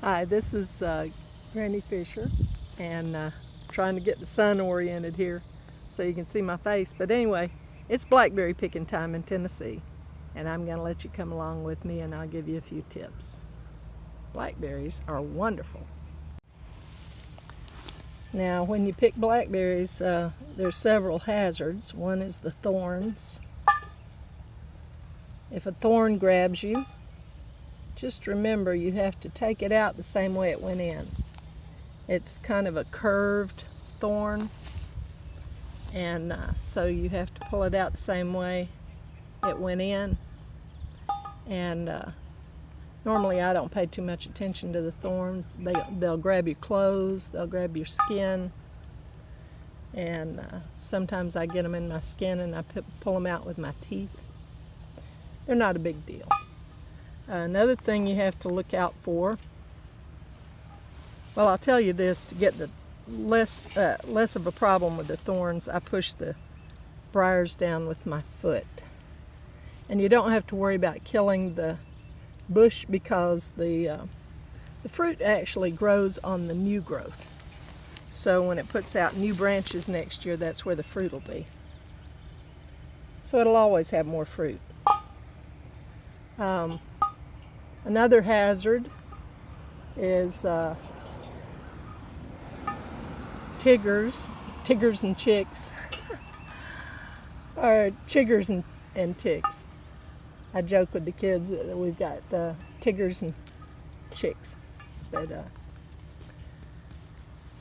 Hi, this is Granny Fisher, and trying to get the sun oriented here so you can see my face. But anyway, it's blackberry picking time in Tennessee, and I'm going to let you come along with me and I'll give you a few tips. Blackberries are wonderful. Now, when you pick blackberries, there's several hazards. One is the thorns. If a thorn grabs you, just remember you have to take it out the same way it went in. It's kind of a curved thorn, and so you have to pull it out the same way it went in. And normally I don't pay too much attention to the thorns. They'll grab your clothes, they'll grab your skin, and sometimes I get them in my skin and I pull them out with my teeth. They're not a big deal. Another thing you have to look out for, well, I'll tell you this, to get the less of a problem with the thorns, I push the briars down with my foot. And you don't have to worry about killing the bush because the fruit actually grows on the new growth. So when it puts out new branches next year, that's where the fruit will be. So it'll always have more fruit. Another hazard is chiggers and chicks, or chiggers and ticks. I joke with the kids that we've got chiggers and chicks, but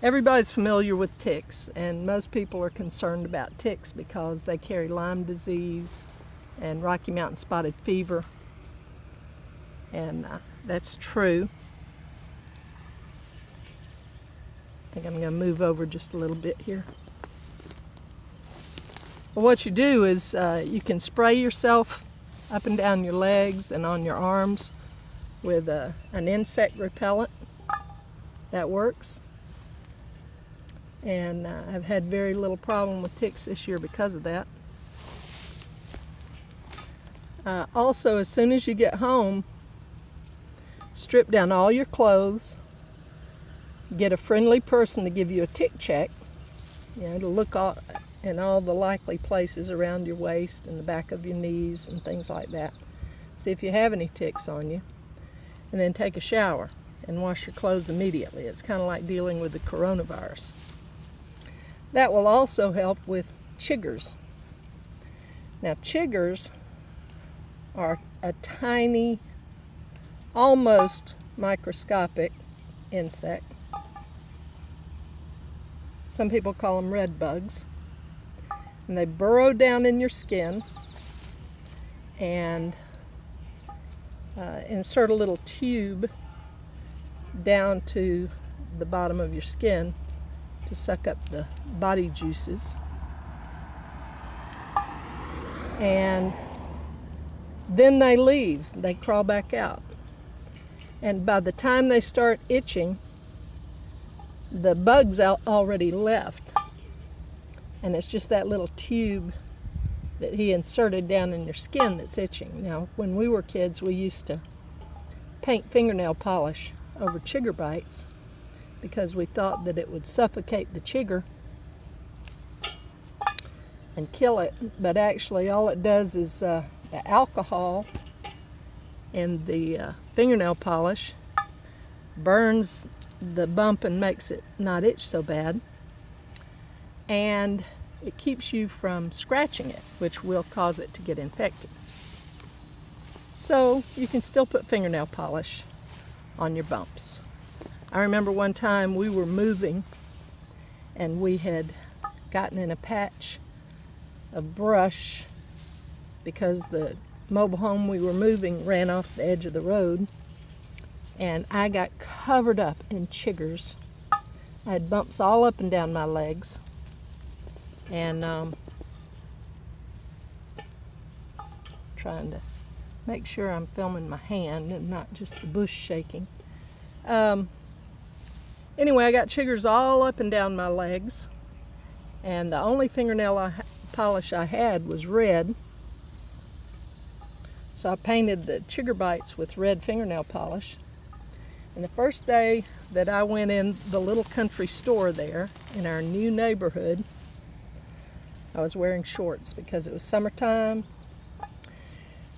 everybody's familiar with ticks, and most people are concerned about ticks because they carry Lyme disease and Rocky Mountain spotted fever. And that's true. I think I'm going to move over just a little bit here. But what you do is you can spray yourself up and down your legs and on your arms with an insect repellent. That works. And I've had very little problem with ticks this year because of that. Also, as soon as you get home, strip down all your clothes, get a friendly person to give you a tick check, to look in all the likely places around your waist and the back of your knees and things like that. See if you have any ticks on you, and then take a shower and wash your clothes immediately. It's kind of like dealing with the coronavirus. That will also help with chiggers. Now, chiggers are a tiny, almost microscopic insect. Some people call them red bugs. And they burrow down in your skin and insert a little tube down to the bottom of your skin to suck up the body juices. And then they leave. They crawl back out. And by the time they start itching, the bug's already left. And it's just that little tube that he inserted down in your skin that's itching. Now, when we were kids, we used to paint fingernail polish over chigger bites because we thought that it would suffocate the chigger and kill it. But actually, all it does is the alcohol in the fingernail polish burns the bump and makes it not itch so bad, and it keeps you from scratching it, which will cause it to get infected. So you can still put fingernail polish on your bumps. I remember one time we were moving and we had gotten in a patch of brush because the mobile home we were moving ran off the edge of the road, and I got covered up in chiggers. I had bumps all up and down my legs, and trying to make sure I'm filming my hand and not just the bush shaking. Anyway, I got chiggers all up and down my legs, and the only fingernail polish I had was red. So I painted the chigger bites with red fingernail polish. And the first day that I went in the little country store there in our new neighborhood, I was wearing shorts because it was summertime.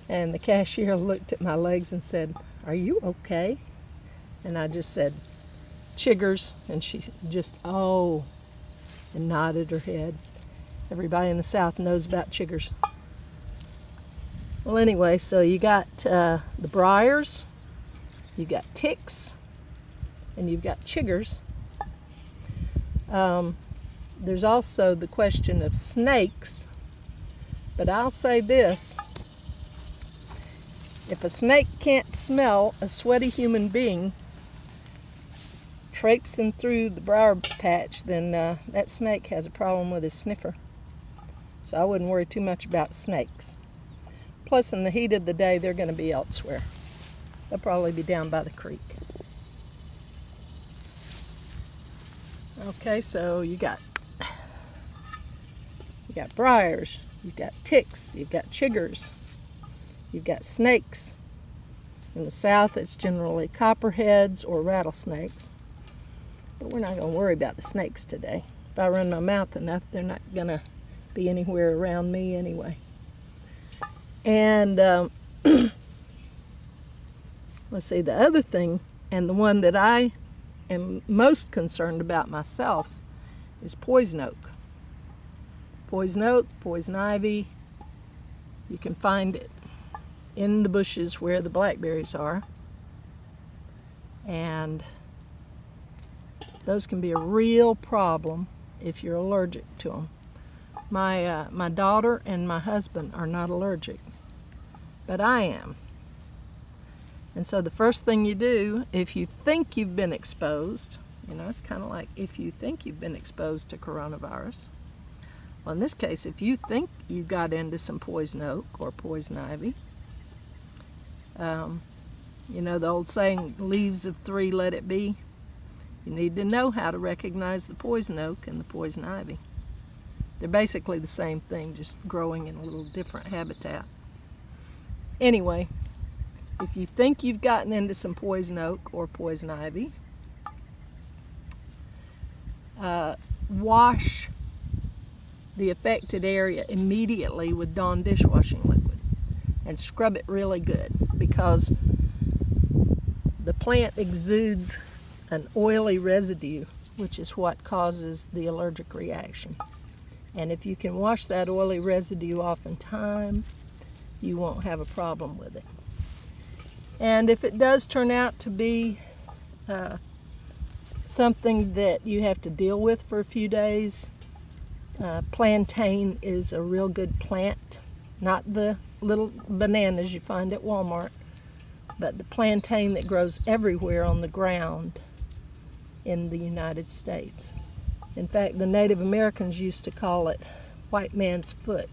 And the cashier looked at my legs and said, "Are you okay?" And I just said, "Chiggers." And she just, "Oh," and nodded her head. Everybody in the South knows about chiggers. Well, anyway, so you got the briars, you got ticks, and you've got chiggers. There's also the question of snakes, but I'll say this: if a snake can't smell a sweaty human being traipsing through the briar patch, then that snake has a problem with his sniffer. So I wouldn't worry too much about snakes. Plus, in the heat of the day, they're going to be elsewhere. They'll probably be down by the creek. Okay, so you got briars, you've got ticks, you've got chiggers, you've got snakes. In the South, it's generally copperheads or rattlesnakes. But we're not going to worry about the snakes today. If I run my mouth enough, they're not going to be anywhere around me anyway. And let's see, the other thing, and the one that I am most concerned about myself, is poison oak. Poison oak, poison ivy, you can find it in the bushes where the blackberries are. And those can be a real problem if you're allergic to them. My daughter and my husband are not allergic, but I am. And so the first thing you do, if you think you've been exposed, it's kind of like if you think you've been exposed to coronavirus. Well, in this case, if you think you got into some poison oak or poison ivy, the old saying, leaves of 3, let it be. You need to know how to recognize the poison oak and the poison ivy. They're basically the same thing, just growing in a little different habitat. Anyway, if you think you've gotten into some poison oak or poison ivy, wash the affected area immediately with Dawn dishwashing liquid and scrub it really good, because the plant exudes an oily residue, which is what causes the allergic reaction. And if you can wash that oily residue off in time, you won't have a problem with it. And if it does turn out to be something that you have to deal with for a few days, plantain is a real good plant. Not the little bananas you find at Walmart, but the plantain that grows everywhere on the ground in the United States. In fact, the Native Americans used to call it white man's foot,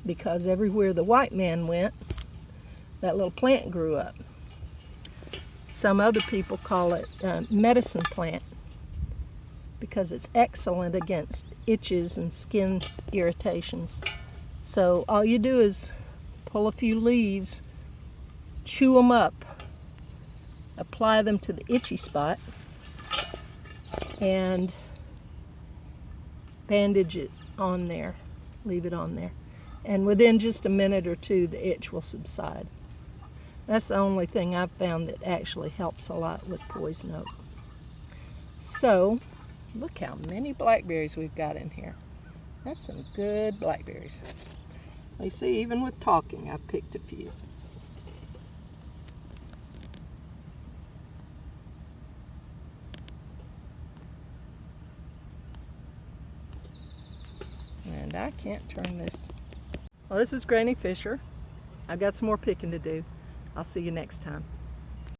because everywhere the white man went, that little plant grew up. Some other people call it medicine plant, because it's excellent against itches and skin irritations. So all you do is pull a few leaves, chew them up, apply them to the itchy spot, and bandage it on there, leave it on there. And within just a minute or two, the itch will subside. That's the only thing I've found that actually helps a lot with poison oak. So, look how many blackberries we've got in here. That's some good blackberries. You see, even with talking, I've picked a few. And I can't turn this. Well, this is Granny Fisher. I've got some more picking to do. I'll see you next time.